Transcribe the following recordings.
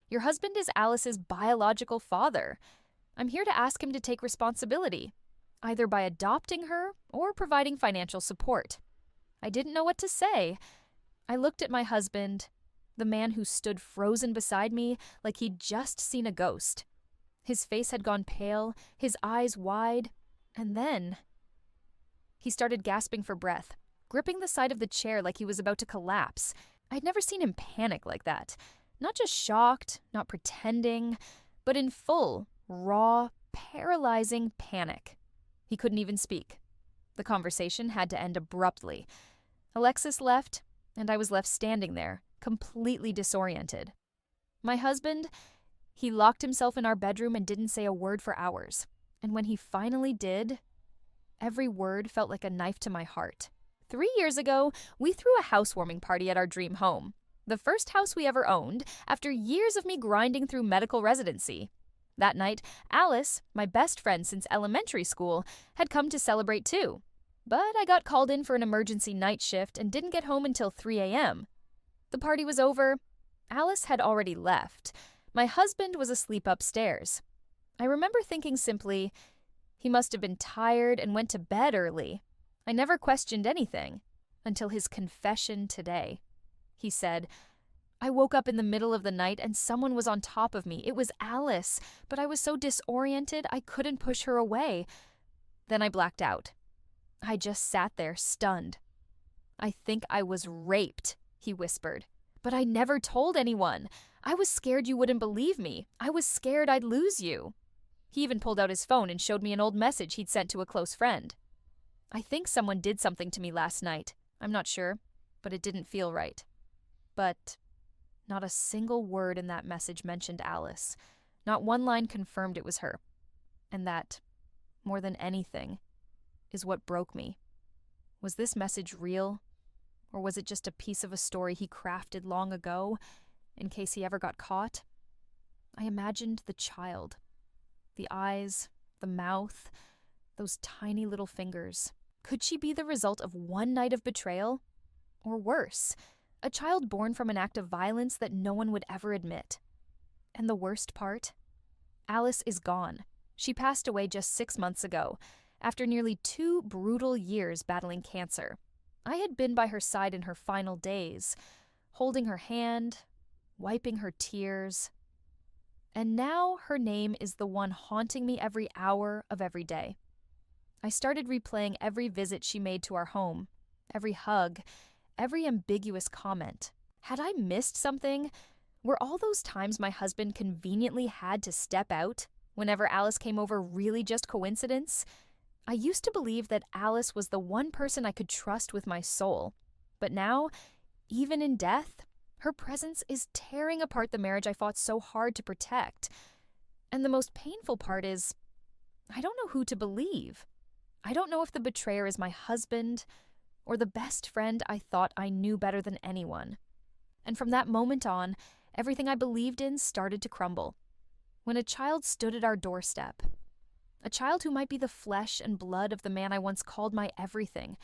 Your husband is Alice's biological father. I'm here to ask him to take responsibility, either by adopting her or providing financial support." I didn't know what to say. I looked at my husband, the man who stood frozen beside me like he'd just seen a ghost. His face had gone pale, his eyes wide, and then he started gasping for breath, gripping the side of the chair like he was about to collapse. I'd never seen him panic like that. Not just shocked, not pretending, but in full, raw, paralyzing panic. He couldn't even speak. The conversation had to end abruptly. Alexis left, and I was left standing there, completely disoriented. My husband, he locked himself in our bedroom and didn't say a word for hours. And when he finally did, every word felt like a knife to my heart. 3 years ago, we threw a housewarming party at our dream home. The first house we ever owned, after years of me grinding through medical residency. That night, Alice, my best friend since elementary school, had come to celebrate too. But I got called in for an emergency night shift and didn't get home until 3 a.m. The party was over. Alice had already left. My husband was asleep upstairs. I remember thinking simply, he must have been tired and went to bed early. I never questioned anything until his confession today. He said, "I woke up in the middle of the night and someone was on top of me. It was Alice, but I was so disoriented I couldn't push her away." Then I blacked out. I just sat there, stunned. "I think I was raped," he whispered. "But I never told anyone. I was scared you wouldn't believe me. I was scared I'd lose you." He even pulled out his phone and showed me an old message he'd sent to a close friend. "I think someone did something to me last night. I'm not sure, but it didn't feel right." But not a single word in that message mentioned Alice. Not one line confirmed it was her. And that, more than anything, is what broke me. Was this message real? Or was it just a piece of a story he crafted long ago, in case he ever got caught? I imagined the child. The eyes, the mouth, those tiny little fingers. Could she be the result of one night of betrayal? Or worse, a child born from an act of violence that no one would ever admit. And the worst part? Alice is gone. She passed away just 6 months ago, after nearly 2 brutal years battling cancer. I had been by her side in her final days, holding her hand, wiping her tears. And now her name is the one haunting me every hour of every day. I started replaying every visit she made to our home, every hug, every ambiguous comment. Had I missed something? Were all those times my husband conveniently had to step out whenever Alice came over really just coincidence? I used to believe that Alice was the one person I could trust with my soul. But now, even in death, her presence is tearing apart the marriage I fought so hard to protect. And the most painful part is, I don't know who to believe. I don't know if the betrayer is my husband or the best friend I thought I knew better than anyone. And from that moment on, everything I believed in started to crumble. When a child stood at our doorstep, a child who might be the flesh and blood of the man I once called my everything,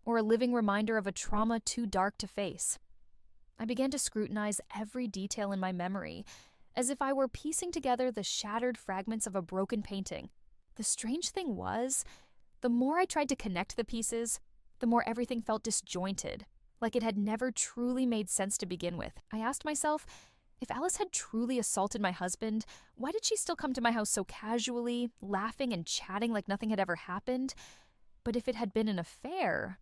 or a living reminder of a trauma too dark to face. I began to scrutinize every detail in my memory, as if I were piecing together the shattered fragments of a broken painting. The strange thing was, the more I tried to connect the pieces, the more everything felt disjointed, like it had never truly made sense to begin with. I asked myself, if Alice had truly assaulted my husband, why did she still come to my house so casually, laughing and chatting like nothing had ever happened? But if it had been an affair,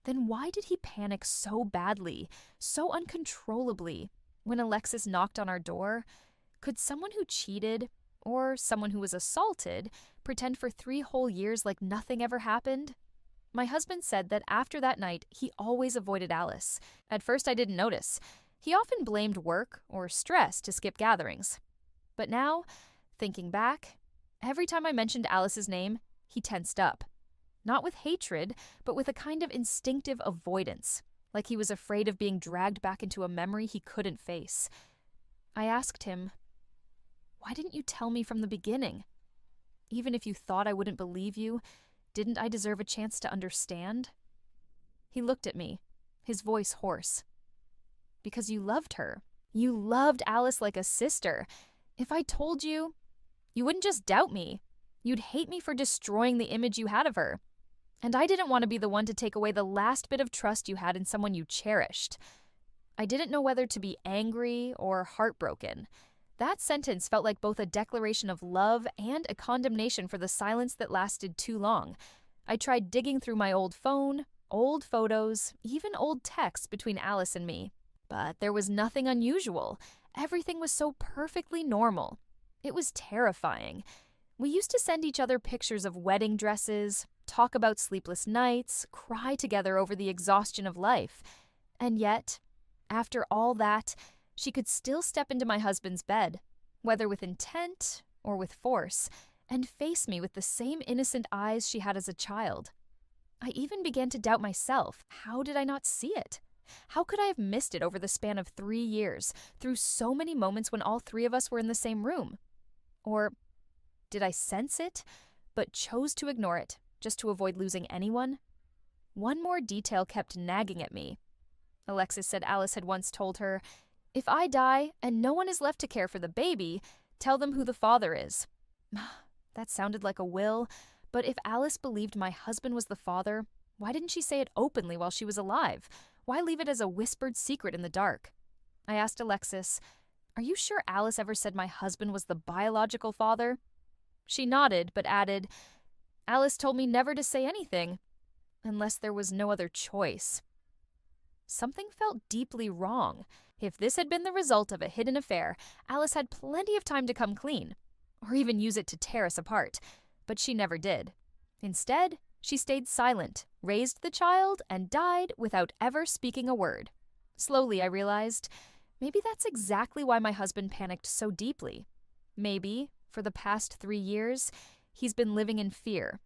then why did he panic so badly, so uncontrollably, when Alexis knocked on our door? Could someone who cheated, or someone who was assaulted, pretend for 3 whole years like nothing ever happened? My husband said that after that night, he always avoided Alice. At first, I didn't notice. He often blamed work or stress to skip gatherings. But now, thinking back, every time I mentioned Alice's name, he tensed up. Not with hatred, but with a kind of instinctive avoidance, like he was afraid of being dragged back into a memory he couldn't face. I asked him, "Why didn't you tell me from the beginning? Even if you thought I wouldn't believe you, didn't I deserve a chance to understand?" He looked at me, his voice hoarse. "Because you loved her. You loved Alice like a sister. If I told you, you wouldn't just doubt me. You'd hate me for destroying the image you had of her. And I didn't want to be the one to take away the last bit of trust you had in someone you cherished. I didn't know whether to be angry or heartbroken. That sentence felt like both a declaration of love and a condemnation for the silence that lasted too long. I tried digging through my old phone, old photos, even old texts between Alice and me. But there was nothing unusual. Everything was so perfectly normal. It was terrifying. We used to send each other pictures of wedding dresses, talk about sleepless nights, cry together over the exhaustion of life. And yet, after all that, she could still step into my husband's bed, whether with intent or with force, and face me with the same innocent eyes she had as a child. I even began to doubt myself. How did I not see it? How could I have missed it over the span of 3 years, through so many moments when all three of us were in the same room? Or did I sense it, but chose to ignore it, just to avoid losing anyone? One more detail kept nagging at me. Alexis said Alice had once told her, "If I die and no one is left to care for the baby, tell them who the father is." That sounded like a will, but if Alice believed my husband was the father, why didn't she say it openly while she was alive? Why leave it as a whispered secret in the dark? I asked Alexis, "Are you sure Alice ever said my husband was the biological father?" She nodded, but added, "Alice told me never to say anything, unless there was no other choice." Something felt deeply wrong. If this had been the result of a hidden affair, Alice had plenty of time to come clean, or even use it to tear us apart, but she never did. Instead, she stayed silent, raised the child, and died without ever speaking a word. Slowly, I realized, maybe that's exactly why my husband panicked so deeply. Maybe, for the past 3 years, he's been living in fear,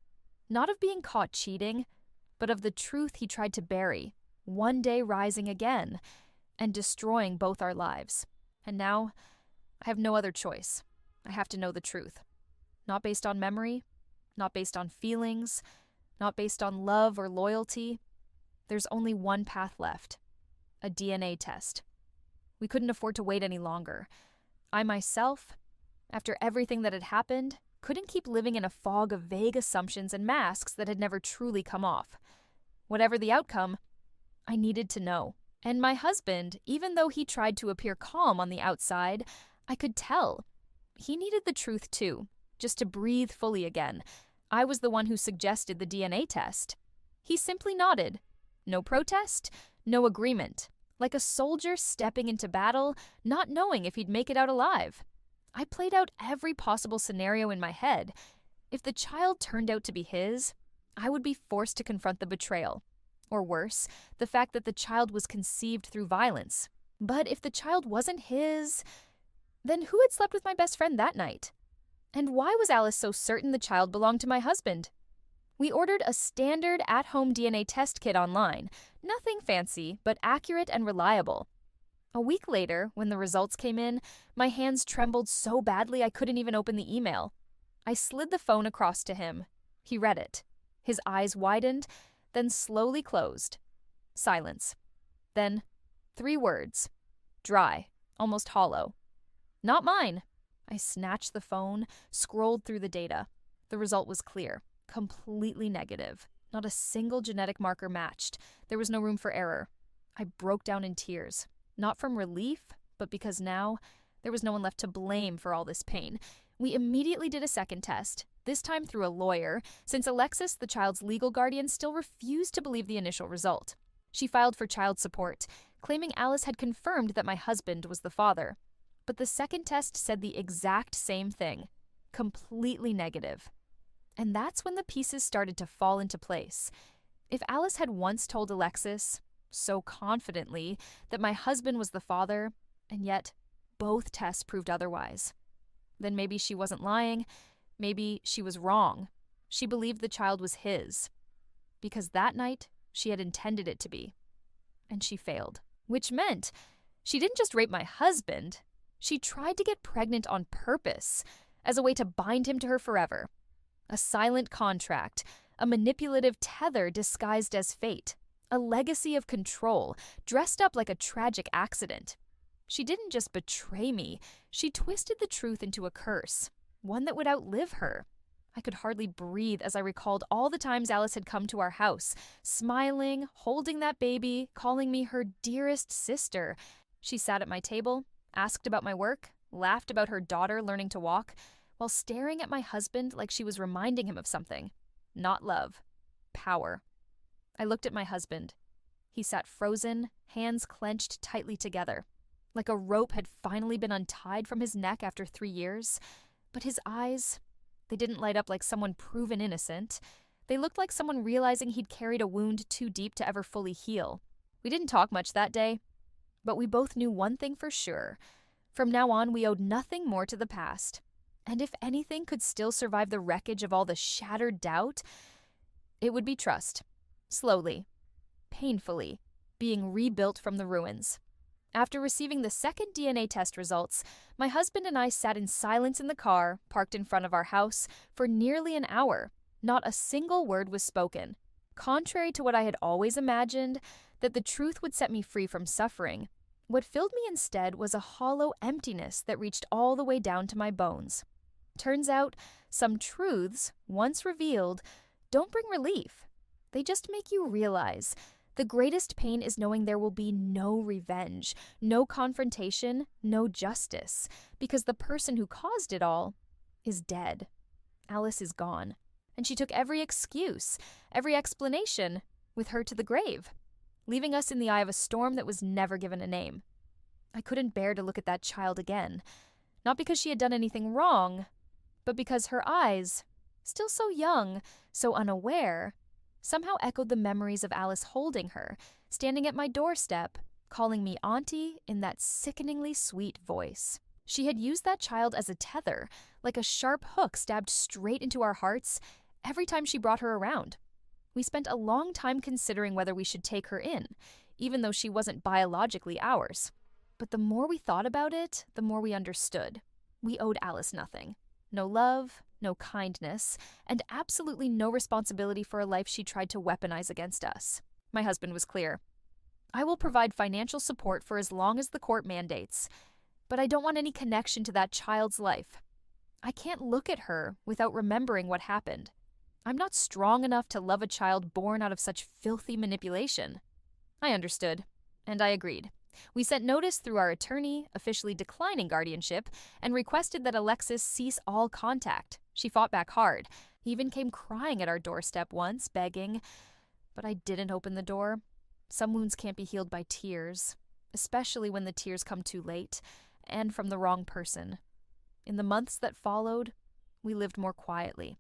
not of being caught cheating, but of the truth he tried to bury, one day rising again and destroying both our lives. And now, I have no other choice. I have to know the truth. Not based on memory, not based on feelings, not based on love or loyalty. There's only one path left: a DNA test. We couldn't afford to wait any longer. I myself, after everything that had happened, couldn't keep living in a fog of vague assumptions and masks that had never truly come off. Whatever the outcome, I needed to know. And my husband, even though he tried to appear calm on the outside, I could tell. He needed the truth too, just to breathe fully again. I was the one who suggested the DNA test. He simply nodded. No protest, no agreement. Like a soldier stepping into battle, not knowing if he'd make it out alive. I played out every possible scenario in my head. If the child turned out to be his, I would be forced to confront the betrayal. Or worse, the fact that the child was conceived through violence. But if the child wasn't his, then who had slept with my best friend that night? And why was Alice so certain the child belonged to my husband? We ordered a standard at-home DNA test kit online. Nothing fancy, but accurate and reliable. A week later, when the results came in, my hands trembled so badly I couldn't even open the email. I slid the phone across to him. He read it. His eyes widened, then slowly closed. Silence. Then 3 words. Dry, almost hollow. Not mine. I snatched the phone, scrolled through the data. The result was clear. Completely negative. Not a single genetic marker matched. There was no room for error. I broke down in tears. Not from relief, but because now there was no one left to blame for all this pain. We immediately did a second test, this time through a lawyer, since Alexis, the child's legal guardian, still refused to believe the initial result. She filed for child support, claiming Alice had confirmed that my husband was the father. But the second test said the exact same thing. Completely negative. And that's when the pieces started to fall into place. If Alice had once told Alexis, so confidently, that my husband was the father, and yet both tests proved otherwise, then maybe she wasn't lying, maybe she was wrong. She believed the child was his. Because that night, she had intended it to be. And she failed. Which meant she didn't just rape my husband, she tried to get pregnant on purpose, as a way to bind him to her forever. A silent contract, a manipulative tether disguised as fate, a legacy of control, dressed up like a tragic accident. She didn't just betray me, she twisted the truth into a curse, one that would outlive her. I could hardly breathe as I recalled all the times Alice had come to our house, smiling, holding that baby, calling me her dearest sister. She sat at my table, asked about my work, laughed about her daughter learning to walk, while staring at my husband like she was reminding him of something. Not love. Power. I looked at my husband. He sat frozen, hands clenched tightly together, like a rope had finally been untied from his neck after 3 years. But his eyes, they didn't light up like someone proven innocent. They looked like someone realizing he'd carried a wound too deep to ever fully heal. We didn't talk much that day, but we both knew one thing for sure. From now on, we owed nothing more to the past. And if anything could still survive the wreckage of all the shattered doubt, it would be trust. Slowly, painfully, being rebuilt from the ruins. After receiving the second DNA test results, my husband and I sat in silence in the car, parked in front of our house, for nearly an hour. Not a single word was spoken. Contrary to what I had always imagined, that the truth would set me free from suffering, what filled me instead was a hollow emptiness that reached all the way down to my bones. Turns out, some truths, once revealed, don't bring relief. They just make you realize the greatest pain is knowing there will be no revenge, no confrontation, no justice, because the person who caused it all is dead. Alice is gone, and she took every excuse, every explanation, with her to the grave, leaving us in the eye of a storm that was never given a name. I couldn't bear to look at that child again, not because she had done anything wrong, but because her eyes, still so young, so unaware, somehow echoed the memories of Alice holding her, standing at my doorstep, calling me auntie in that sickeningly sweet voice. She had used that child as a tether, like a sharp hook stabbed straight into our hearts every time she brought her around. We spent a long time considering whether we should take her in, even though she wasn't biologically ours. But the more we thought about it, the more we understood. We owed Alice nothing. No love, no kindness, and absolutely no responsibility for a life she tried to weaponize against us. My husband was clear. I will provide financial support for as long as the court mandates, but I don't want any connection to that child's life. I can't look at her without remembering what happened. I'm not strong enough to love a child born out of such filthy manipulation. I understood, and I agreed. We sent notice through our attorney, officially declining guardianship, and requested that Alexis cease all contact. She fought back hard. He even came crying at our doorstep once, begging. But I didn't open the door. Some wounds can't be healed by tears, especially when the tears come too late, and from the wrong person. In the months that followed, we lived more quietly.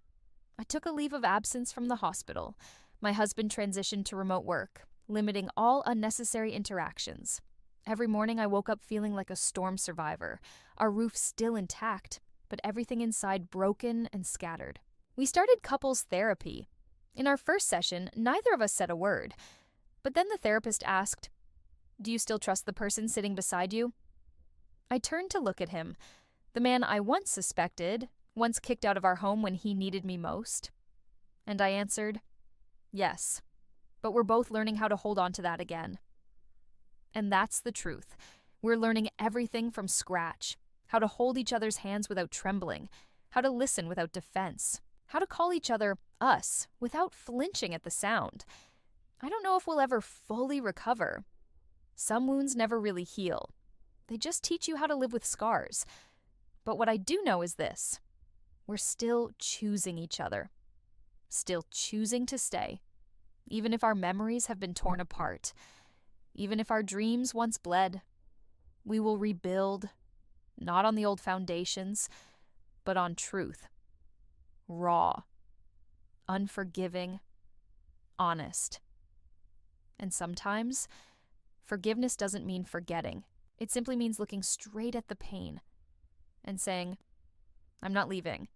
I took a leave of absence from the hospital. My husband transitioned to remote work, limiting all unnecessary interactions. Every morning I woke up feeling like a storm survivor, our roof still intact, but everything inside broken and scattered. We started couples therapy. In our first session, neither of us said a word, but then the therapist asked, "Do you still trust the person sitting beside you?" I turned to look at him, the man I once suspected, once kicked out of our home when he needed me most. And I answered, "Yes, but we're both learning how to hold on to that again." And that's the truth. We're learning everything from scratch. How to hold each other's hands without trembling. How to listen without defense. How to call each other us without flinching at the sound. I don't know if we'll ever fully recover. Some wounds never really heal. They just teach you how to live with scars. But what I do know is this. We're still choosing each other. Still choosing to stay. Even if our memories have been torn apart. Even if our dreams once bled, we will rebuild, not on the old foundations, but on truth. Raw, unforgiving, honest. And sometimes, forgiveness doesn't mean forgetting. It simply means looking straight at the pain and saying, "I'm not leaving."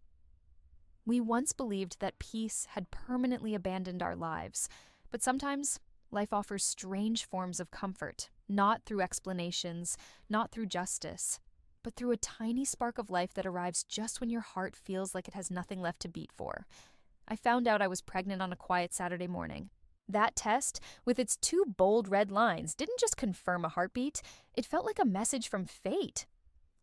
We once believed that peace had permanently abandoned our lives, but sometimes life offers strange forms of comfort, not through explanations, not through justice, but through a tiny spark of life that arrives just when your heart feels like it has nothing left to beat for. I found out I was pregnant on a quiet Saturday morning. That test, with its two bold red lines, didn't just confirm a heartbeat, it felt like a message from fate.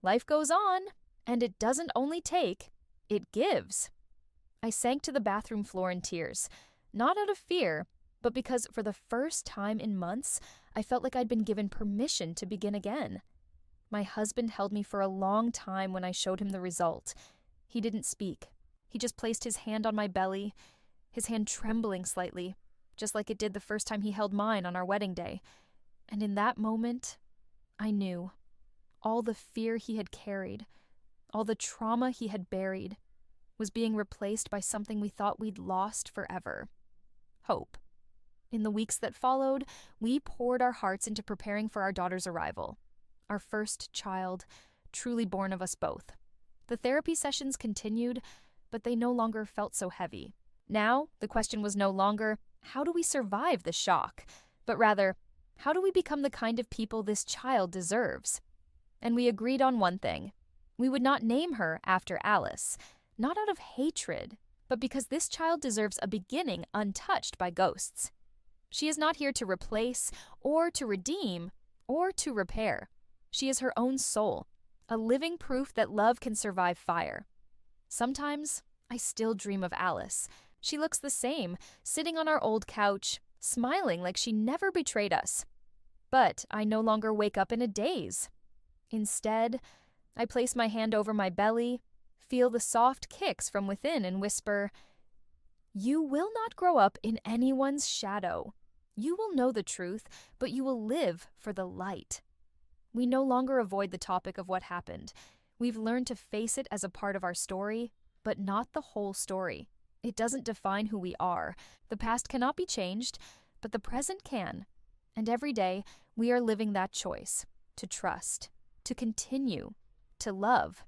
Life goes on, and it doesn't only take, it gives. I sank to the bathroom floor in tears, not out of fear, but because for the first time in months, I felt like I'd been given permission to begin again. My husband held me for a long time when I showed him the result. He didn't speak. He just placed his hand on my belly, his hand trembling slightly, just like it did the first time he held mine on our wedding day. And in that moment, I knew. All the fear he had carried, all the trauma he had buried, was being replaced by something we thought we'd lost forever. Hope. In the weeks that followed, we poured our hearts into preparing for our daughter's arrival. Our first child, truly born of us both. The therapy sessions continued, but they no longer felt so heavy. Now, the question was no longer, how do we survive the shock? But rather, how do we become the kind of people this child deserves? And we agreed on one thing. We would not name her after Alice, not out of hatred, but because this child deserves a beginning untouched by ghosts. She is not here to replace, or to redeem, or to repair. She is her own soul, a living proof that love can survive fire. Sometimes, I still dream of Alice. She looks the same, sitting on our old couch, smiling like she never betrayed us. But I no longer wake up in a daze. Instead, I place my hand over my belly, feel the soft kicks from within, and whisper, "You will not grow up in anyone's shadow. You will know the truth, but you will live for the light." We no longer avoid the topic of what happened. We've learned to face it as a part of our story, but not the whole story. It doesn't define who we are. The past cannot be changed, but the present can. And every day, we are living that choice, to trust, to continue, to love.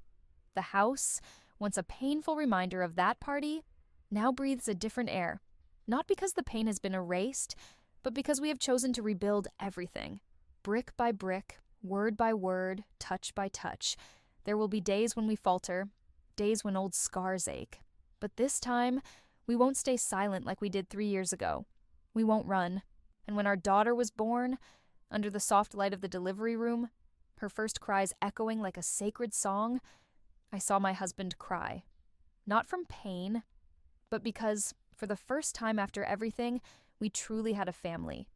The house, once a painful reminder of that party, now breathes a different air, not because the pain has been erased, but because we have chosen to rebuild everything, brick by brick, word by word, touch by touch. There will be days when we falter, days when old scars ache. But this time, we won't stay silent like we did 3 years ago. We won't run. And when our daughter was born, under the soft light of the delivery room, her first cries echoing like a sacred song, I saw my husband cry. Not from pain, but because, for the first time after everything, we truly had a family.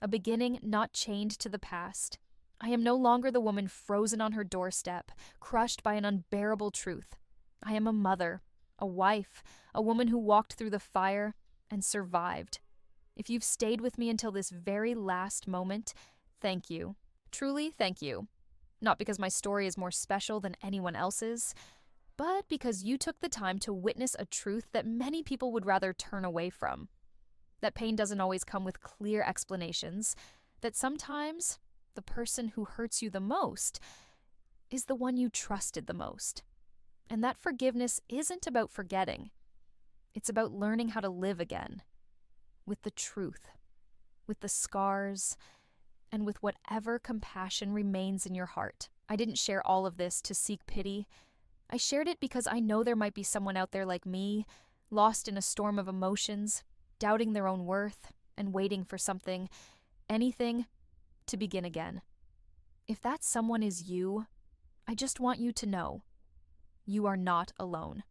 A beginning not chained to the past. I am no longer the woman frozen on her doorstep, crushed by an unbearable truth. I am a mother, a wife, a woman who walked through the fire and survived. If you've stayed with me until this very last moment, thank you. Truly, thank you. Not because my story is more special than anyone else's, but because you took the time to witness a truth that many people would rather turn away from. That pain doesn't always come with clear explanations, that sometimes the person who hurts you the most is the one you trusted the most. And that forgiveness isn't about forgetting. It's about learning how to live again. With the truth, with the scars, and with whatever compassion remains in your heart. I didn't share all of this to seek pity. I shared it because I know there might be someone out there like me, lost in a storm of emotions, doubting their own worth, and waiting for something, anything, to begin again. If that someone is you, I just want you to know, you are not alone.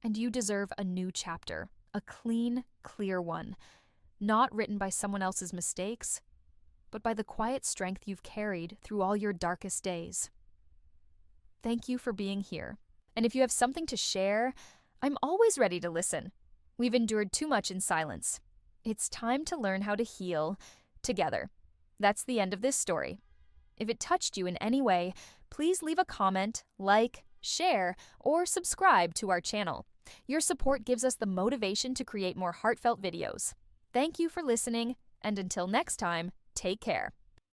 And you deserve a new chapter, a clean, clear one, not written by someone else's mistakes, but by the quiet strength you've carried through all your darkest days. Thank you for being here. And if you have something to share, I'm always ready to listen. We've endured too much in silence. It's time to learn how to heal together. That's the end of this story. If it touched you in any way, please leave a comment, like, share, or subscribe to our channel. Your support gives us the motivation to create more heartfelt videos. Thank you for listening, and until next time, take care.